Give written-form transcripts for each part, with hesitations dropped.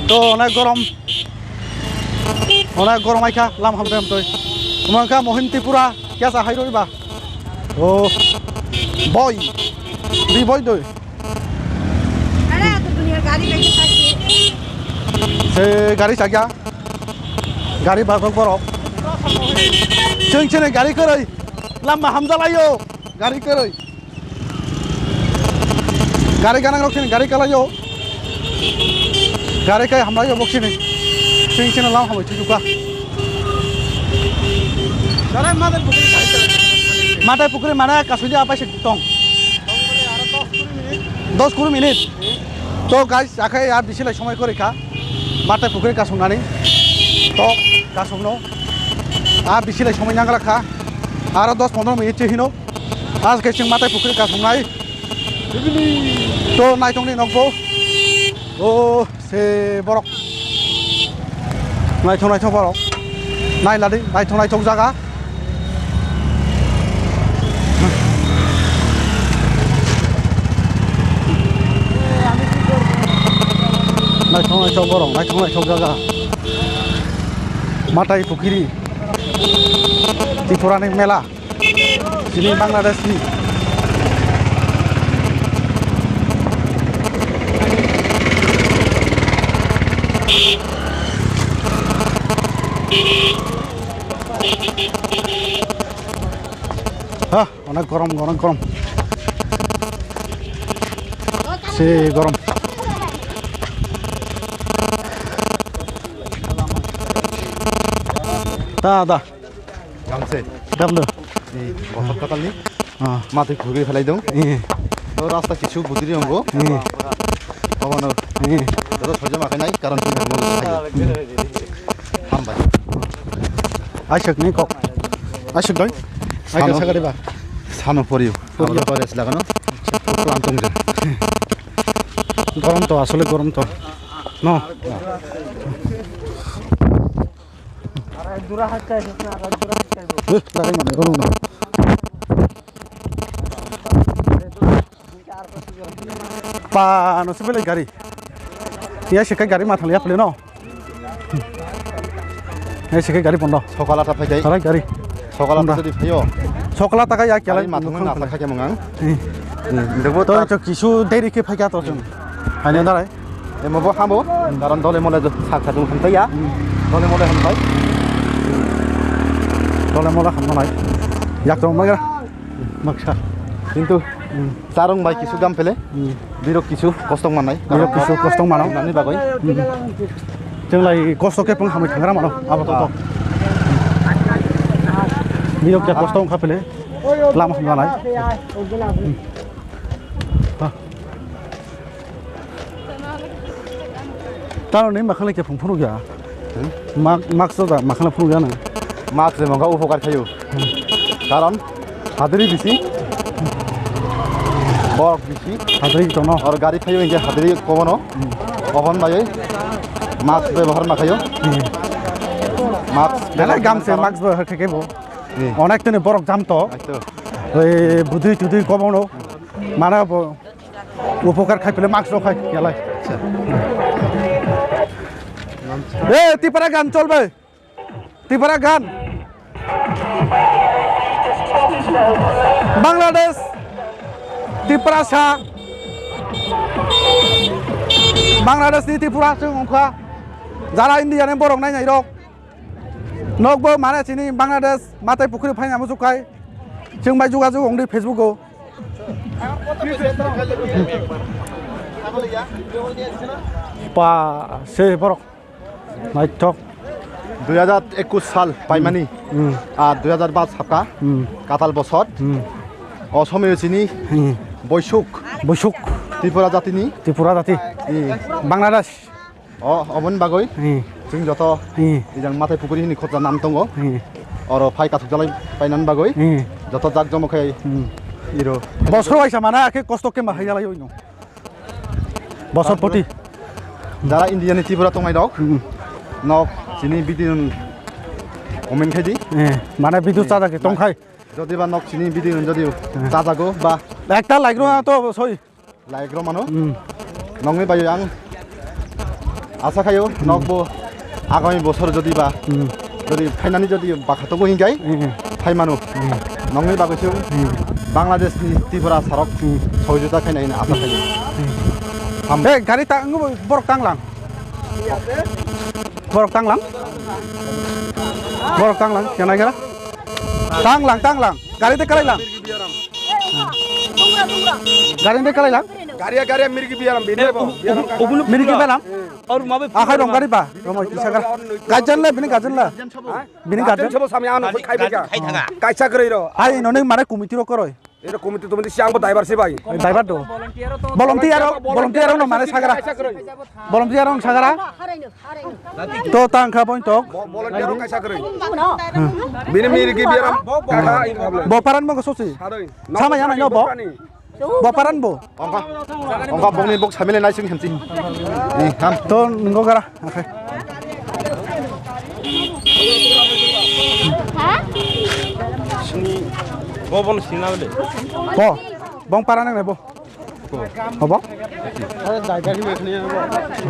তো অনেক গরম আইখা লাম হামতাম তই তোমাকা মহিন ত্রিপুরা কেসা হাই রইবা ও বই বি বই দই अरे तो दुनिया गाड़ी लेके जाती সে গাড়ি সাগিয়া গাড়ি বাগক বরক जों चेने गाड़ी करै लामा हामजालायो गाड़ी करै गाड़ी गानां रखिन गाड़ी कालायो गाड़ी काय हामलायो बखिनि जों चेने लाम हामै थुजुका दालाय मादै पुखुरी माने कासुलि आपाइसे दं 10-20 मिनिट तो गाइस आखाय आ बिसिलाय समय करेखा मादै पुखुरी कासंनानै तो कासंनो आ बिसिलाय समय नांगलाखा आरो 10-15 मिनिट हिनो आज जों मादै पुखुरी कासंनाय तो नायथंनि नगबो ओ से बरक नायथं बरक नायलादै नायथं जागा नायथं बरक नायथं जागा मादै पुखुरी त्रिपुरानि मेला दिनै बांलादेशनि অনেক গরম সে গরম दा गांसे दामनो गथर कातालनि माथै खुगै फेलायदों तो रास्ता किछु बुद्रि अंगो अबानो तो सजे माखैनाय कारण हामबाय आइसक नै कक आइसक दय आइका सागारिबा सानो परियो परियो पारेस लागानो प्लांटं जे गरम तो আসলে गरम तो न दूरा हात काय लागाय माने गरम न पा नसे बेले गाड़ी या सेका गाड़ी माथालिया फले न ए सेका गाड़ी बन्द सकाला था फैजाय साराय गाड़ी सकाला जदि फैयो सकला ताका या केला माथुं ना थाखाय मंगां देखबो तो किछु देरि के फैगा तो जों हायनो दाराय एमबो हामो कारण दले मले साखा जों खनफैया दले मले खनफाय दले मले खननाय याकरम मागा माखसा किन्तु सारं बाय किछु गाम फेले बिरक किछु कस्तं माननाय बिरक किछु कस्तं मानो नानि बागै जोंलाय कस्तके पं हामै थांग्रा मानो आबाद बिरक जा कस्तं खाफेले लामा हमलानाय तारनै माखाले के फंफुनु गया मार्क्स दा माखाले फुनु गया ना मार्क्स मंगा उपकार खायो कारण हादरी बिसि बरफ बिसि हादरी तो न और गाड़ी खायो इंगे हादरी कोबनो अहन बायै मास्क व्यवहार माखायो मास्क नालाय गामसे मास्क व्यवहार केबो अनेक तने बरफ जाम तो ओइ बुधि तुधि कोबनो माना उपकार खाइफेले मास्क रखाय यालाय ए तिपारा गान चलबे तिपारा गान बांग्लादेश त्रिपुरा सा बांग्लादेश नि त्रिपुरा जों अंखा जारा इंडिया ने बरक नायनाय रक नगबो माने सिनि बांग्लादेश माथै पुखुरी फायना मुजुखाय जों बाय जुगा जुग अंदि फेसबुक पा से बरक नायथक 2021 साल पाइमानि 2005 साका काताल बसर असमिया सिनि बयसुक त्रिपुरा जाति बांग्लादेश अबन बागै जों जत इजां माथै पुखुरी नि खता नाम दङ और फाइ काथुक जालाय पाइनान बागै जत जाक जमखै इरो बसर आइसा माना आखे कस्तके माहाय जालाय ओइनो बसर पति जारा इंडिया नि त्रिपुरा तंगाय दक नक सिनि बिदिन कमेन्ट खायदि माने बिदु चाजाके तंखाय जदि बा नक सिनि बिदिन जदि चाजागो बा একটা লাইগ্रो तो सय लाइग्र मानो नङै बायो आं आसा खायो नगबो आगामी बছर যদিবা যদি ফাইনালি যদি বাখাতবো হিंगाय फाइमानु नङै बागैसो बांलादेशनि त्रिपुरा सारक सहयोगिता खायनायनि आसा खायो Hey, gari tak ngu borok tanglang. Borok tanglang. Borok tanglang, jangan kira. Tanglang. Gari te kalai lang. Gari te kalai lang. Karya mirgi biaram bine bo. Mirgi biaram. और माबे Akai dong gari ba. Dong isagar. Gajan la, bini gajan la. Bini gajan. सब सामने आनो खाइ बेका काइसा गरै र Ai none mane kumiti ro koroi. एरो कमिटी तुमनि सियांग ड्राइवर से भाई Driver do. Volunteer no mane sagara. Volunteer no sagara. To tangka point tok. volunteer काइसा गरै बिने mirgi biaram काका इन problem Boparan mo kasosi. Sama yana nyo bo. Boparan bo. 엉가 봉니 복 3일에 나이싱 햄지 이 함. To nunggu gara. Akai. बोबन सिनाले Bo. Bong paran nang bo. Bo.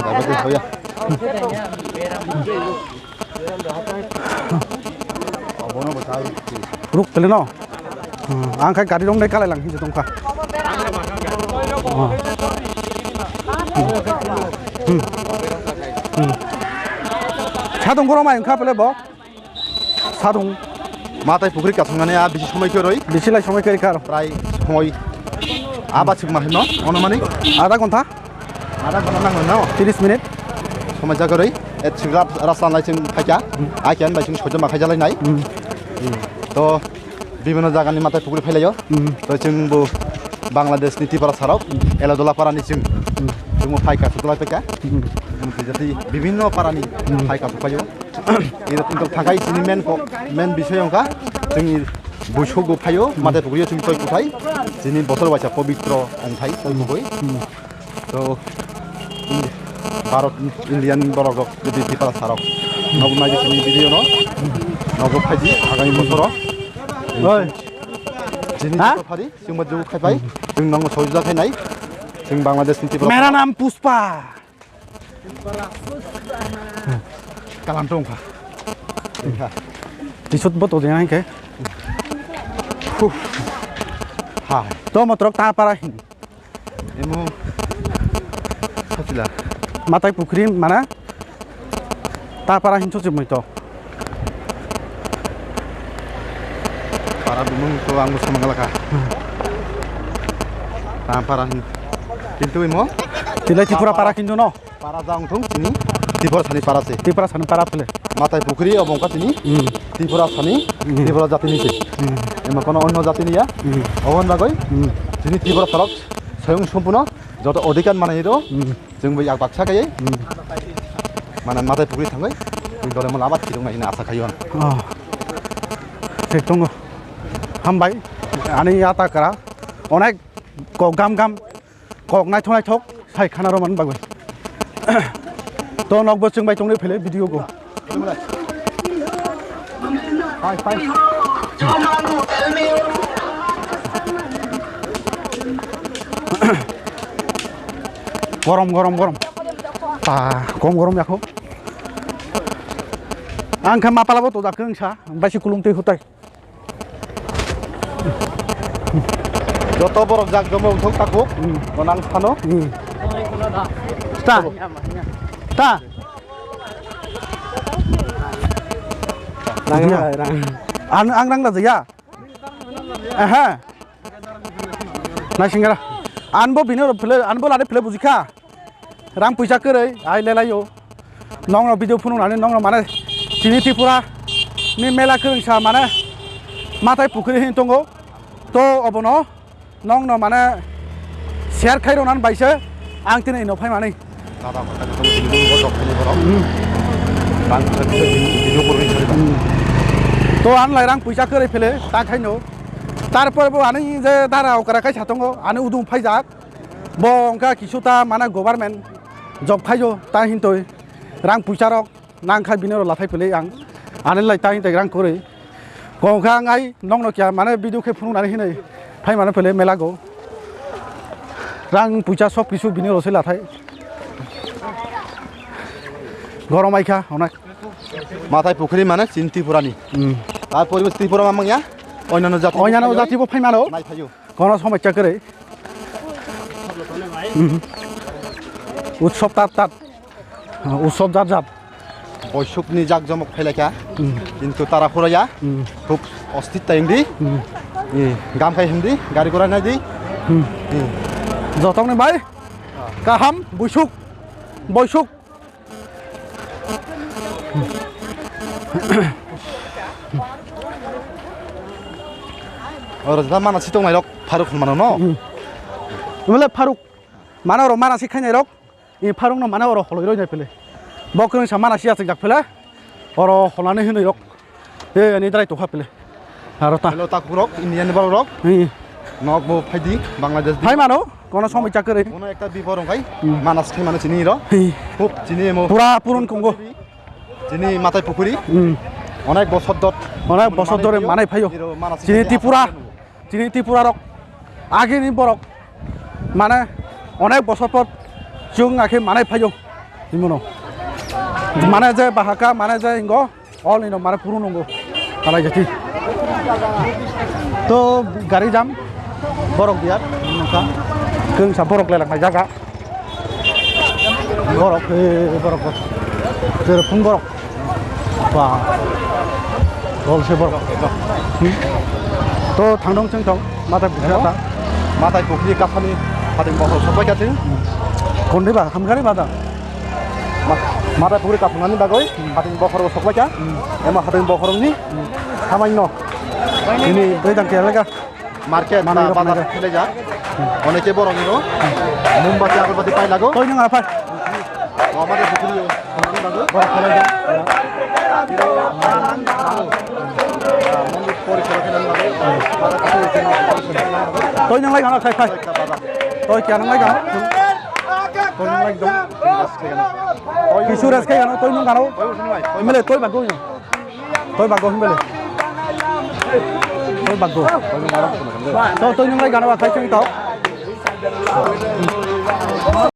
나도 저야 번호 뭐 다. Ruk tele no. Ang khai gari dong dai kalai lang hi tong kha. Sadong goro mai kha pele bo. Sadong 마다이 부그리 가성간에 아 비시 সময় körই bisilai সময় kari kha. প্রায় সময় আবাচিক মাহেন অনুমানিক Ada gonta আধা ঘন্টা নাঙ্গন না 30 minute. সময় জাগরই এত সিগ্রাপ রাস্তা লাইছিং ফাইকা আইকেন বাইছিং সহ্য মাখাই জালাই নাই তো বিভিন্ন জায়গাनि মাথায় পুকুরি ফেলাইও তো जोंबो বাংলাদেশनि त्रिपुरा सारक एलादला पारानि जों फाइका सुतला फाइका जाति বিভিন্ন पारानि फाइका फाइयो এটা কিন্তু থাকাই চিনি মেন বিষয় অংকা जोंनि বৈশগো ফাইयो মাথায় পুকুরিও जों তৈ কুফাই যিনি বছর বাইছা পবিত্র অংথাই তৈ কুফাই তো भारत इन्डियान बरक যদি त्रिपुरा सारक नगु नायजिनि भिडियो न नगु फाइजि आगामी बছर Oi. जिनि फारि जों मजौ खायबाय जों नांगौ सहयोगिता खायनाय जों बांलादेशनि त्रिपुरा Mera nam Puspa. कालाम दंफा Disut boto dia ke. हाय To motrok ta parahin. एमु साथिला Matai pukri mana? Ta parahin sosi muito. para dumung to ang gusto mangalaka tamparan kintu imo Tilai Tripura para kindu no. para jang thung sini Tripura सानि para se Tripura san para pele. মাথায় পুকুরি এবং কাতিনি त्रिपुरा सानि त्रिपुरा জাতিनि से एमा কোনো অন্য জাতিनि या অগন বাগৈ যিনি त्रिपुरा सारक स्वयं सम्पूर्ण যত অধিকার মানাইरो जोंबो याक बाक्सा गायै माने माथाय पुकुरि थांगै जों दरे मोन आबाद खिदों नायनो आसा खायो Oh. Tek tunggu. Hambai. Ani ata kara. Onek kok gam. Kok ngai thok. Sai khana roman bagoi. To nok bo chung bai chung ni phele video go. Hai. Gorom. Gorom yakho. Ang kam mapalabo to da keng sa. Basi kulung tei hutai. যত বড় জাক জমে উঠক তাকো গনাং স্থানো Ta. Ang nang la ya. Aha. Na singara. Anbo bino phele anbo lade phele bujika. Rang puisa kerai ai lelayo. Nong video phunu nane nong mane Sini Tripura ni mela kereng sa mana matai pukri hin tongo to obono nong no mana share khairo nan baise ang tin ino phai mani দাদা কথা তো video বড় খালি বড় বাং video করবে to an lai rang puisa kerai phele ta khaino tarpor bo ani je dara okara kai satongo ani udum phai jak bongka kisuta mana government job khaijo ta hin toi rang puisa rok nang khai binero lathai phele ang ane lai ta hin tai rang kore gongka ngai nong no kya mane video ke phunu nani hinai phai mane phele mela go রাং পয়সা সব কিছু বিনি রসে লাথাই গরম আইখা অনেক মাথায় পুকুরি মানে চীন ত্রিপুরানি আর পরিবেশ ত্রিপুরা মামাইয়া অন্যান্য জাতিবো ফাইমানো নাই ফাইও কোনো সমস্যা করে উৎসব তাত উৎসব জাত বৈশুকনি জাকজমক ফেলেকা কিন্তু তারা ফুরাইয়া খুব অস্থিরতা হিন্দি গাম খাই হিন্দি গাড়ি করা নাই দি যতনে ভাই কাহাম বৈশুক और दा मानसि दंनाय रक फारुक मानो न বলে ফারুক মানে ওর মানাসি খাইনাই রক এই ফারুক না মানে ওর হলই রই নাই পেলে বকরং সা মানাসি আছে যাক পেলে ওর হলানে হিনই রক এ নি দ্রাই তো পেলে আর তা हेलो ताक रक इंडियान बर रक नक बो फाइदि बांग्लादेश ভাই মানো কোনো সমস্যা করে কোনো একটা বিবরণ ভাই মানাস খাই মানে চিনি র খুব চিনি মো পুরা পুরন কঙ্গো চিনি মাথায় পুকুরি অনেক বছর ধরে মানে ভাইও চিনি ত্রিপুরা রক আগে নি বরক মানে অনেক বছর পর চুং আখে মানে ভাইও ইমনো মানে যে বাহাকা মানে যে ইঙ্গ অল ইনো মানে পুরো নঙ্গো তালাই যেতি তো গাড়ি যাম বরক দিয়ার নকা কেং সা বরক লাইলাंनाय জায়গা বরক বরক जेरै फुं बरक बा गलसे बरक तो थांदों जों दं माथाय पुखुरि कासानि हादिं बहर सबाय गाथिं गन्दैबा हामगारि बादा माथाय पुखुरि काफुंनानि बागै हादिं बहर सबाय का एमा हादिं बहरनि सामान्य ini दैदां केलागा मार्केट माना बाजार खेलेजा अनेके बरनि रो मोमबाति आगरबाति पाइ लागो तो नों आफा माथाय पुखुरि बरक खेलागा tôi nâng lấy gắn là thay tôi kia nâng lấy gắn tôi nâng lấy đúng khi xưa đây cái gắn tôi nâng gắn đâu mới lấy tôi bằng cô nhỉ tôi bằng cô không mới lấy tôi bằng cô tôi nâng lấy gắn là thay chân tao